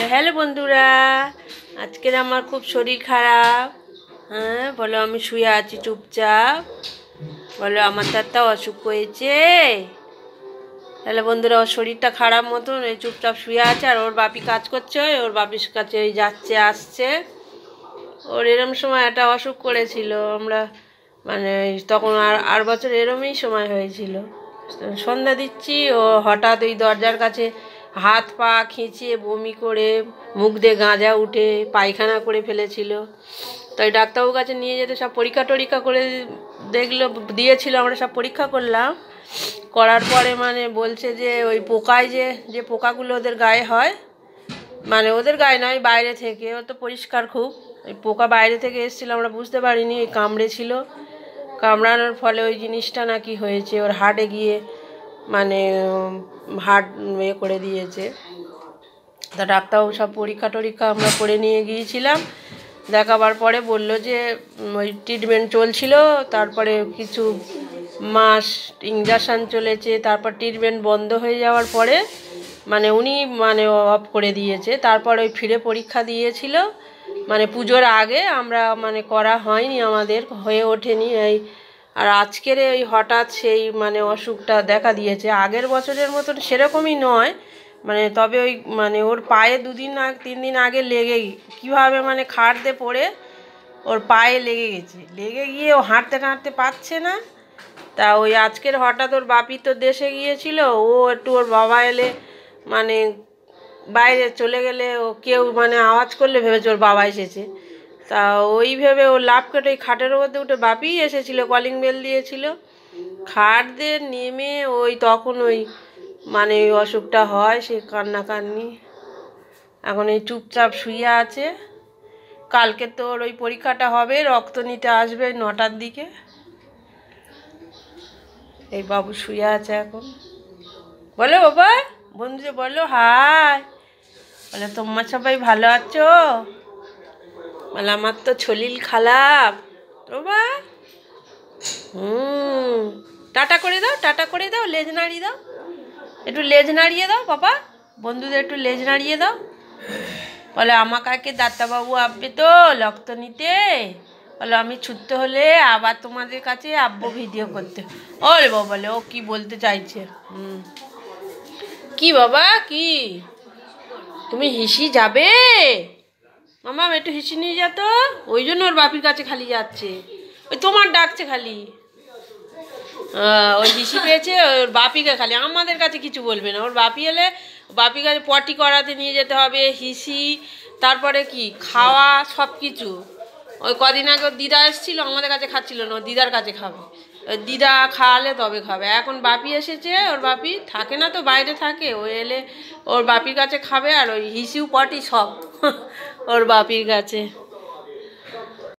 Hello বন্ধুরা, আজকের আমার খুব শরীর খারাপ। হ্যাঁ বলো, আমি শুয়ে আছি চুপচাপ। বলো, আমার তারটাও অসুখ হয়েছে। তাহলে বন্ধুরা, ওর শরীরটা খারাপ মতন এই চুপচাপ শুয়ে আছে, আর ওর বাপি কাজ করছে, ওর বাপির কাছে ওই যাচ্ছে আসছে। ওর এরম সময় একটা অসুখ করেছিল, আমরা মানে তখন আর বছর এরমই সময় হয়েছিল। সন্ধ্যা দিচ্ছি, ও হঠাৎ ওই দরজার কাছে হাত পা খিঁচিয়ে বমি করে মুখ দিয়ে গাঁজা উঠে পায়খানা করে ফেলেছিল। তো ওই ডাক্তারবাবুর কাছে নিয়ে যেতে সব পরীক্ষা টরীক্ষা করে দেখলো, দিয়েছিল, আমরা সব পরীক্ষা করলাম। করার পরে মানে বলছে যে ওই পোকায় যে পোকাগুলো ওদের গায়ে হয়, মানে ওদের গায়ে নয়, বাইরে থেকে। ও তো পরিষ্কার খুব, ওই পোকা বাইরে থেকে এসেছিলো, আমরা বুঝতে পারিনি, ওই কামড়েছিল। কামড়ানোর ফলে ওই জিনিসটা নাকি হয়েছে, ওর হার্টে গিয়ে মানে হার্ট করে দিয়েছে। তা ডাক্তারবাবু সব পরীক্ষা টরীক্ষা আমরা করে নিয়ে গিয়েছিলাম। দেখাবার পরে বলল যে ওই ট্রিটমেন্ট চলছিল, তারপরে কিছু মাস ইঞ্জেকশান চলেছে, তারপর ট্রিটমেন্ট বন্ধ হয়ে যাওয়ার পরে মানে উনি মানে অফ করে দিয়েছে। তারপর ওই ফিরে পরীক্ষা দিয়েছিল, মানে পুজোর আগে। আমরা মানে করা হয়নি, আমাদের হয়ে ওঠেনি এই। আর আজকের ওই হঠাৎ সেই মানে অসুখটা দেখা দিয়েছে। আগের বছরের মতন সেরকমই নয়, মানে তবে ওই মানে ওর পায়ে 3 দিন আগে কীভাবে মানে খাটতে পড়ে ওর পায়ে লেগে গেছে, লেগে গিয়ে ও হাঁটতে টাঁটতে পারছে না। তা ওই আজকের হঠাৎ ওর বাপি তো দেশে গিয়েছিল, ও একটু ওর বাবা এলে মানে বাইরে চলে গেলে ও কেউ মানে আওয়াজ করলে ভেবেছে ওর বাবা এসেছে। তা ওই ভেবে ও লাফ কেটে ওই খাটের মধ্যে উঠে, বাপিই এসেছিলো, কলিং বেল দিয়েছিল, খাট দিয়ে নেমে ওই তখন ওই মানে ওই অসুখটা হয়, সে কান্নাকান্নি। এখন এই চুপচাপ শুয়ে আছে। কালকে তোর ওই পরীক্ষাটা হবে, রক্ত নিতে আসবে 9টার দিকে। এই বাবু শুয়ে আছে এখন। বলো বাবা, বন্ধুদের বলো হাই। বলে তোমরা সবাই ভালো আছো? বলে আমার তো শরীর খারাপ বাবা। টাটা করে দাও, টাটা করে দাও, লেজ নাড়িয়ে দাও, একটু লেজ নাড়িয়ে দাও বাবা, বন্ধুদের একটু লেজ নাড়িয়ে দাও। বলে আমার কাকে ডাক্তারবাবু আসবে তো রক্ত নিতে। বলো আমি ছুটতে হলে আবার তোমাদের কাছে আব্বু ভিডিও করতে। ওরে বাবা, বলে ও কি বলতে চাইছে। কি বাবা, কি তুমি হিসি যাবে? মামা একটু হিসি নিয়ে যা তো। ওই জন্য ওর বাপির কাছে খালি যাচ্ছে, ওই তোমার ডাকছে খালি। ওই হিসি পেয়েছে, ওর বাপিকে খালি, আমাদের কাছে কিছু বলবে না। ওর বাপি এলে বাপির কাছে পটি করাতে নিয়ে যেতে হবে, হিসি, তারপরে কি খাওয়া, সব কিছু। ওই কদিন আগে ওর দিদা এসেছিলো, আমাদের কাছে খাচ্ছিল না, ওর দিদার কাছে খাবে। ওই দিদা খাওয়ালে তবে খাবে। এখন বাপি এসেছে, ওর বাপি থাকে না তো, বাইরে থাকে, ও এলে ওর বাপির কাছে খাবে। আর ওই হিসিউ পটি সব ওর বাপির কাছে।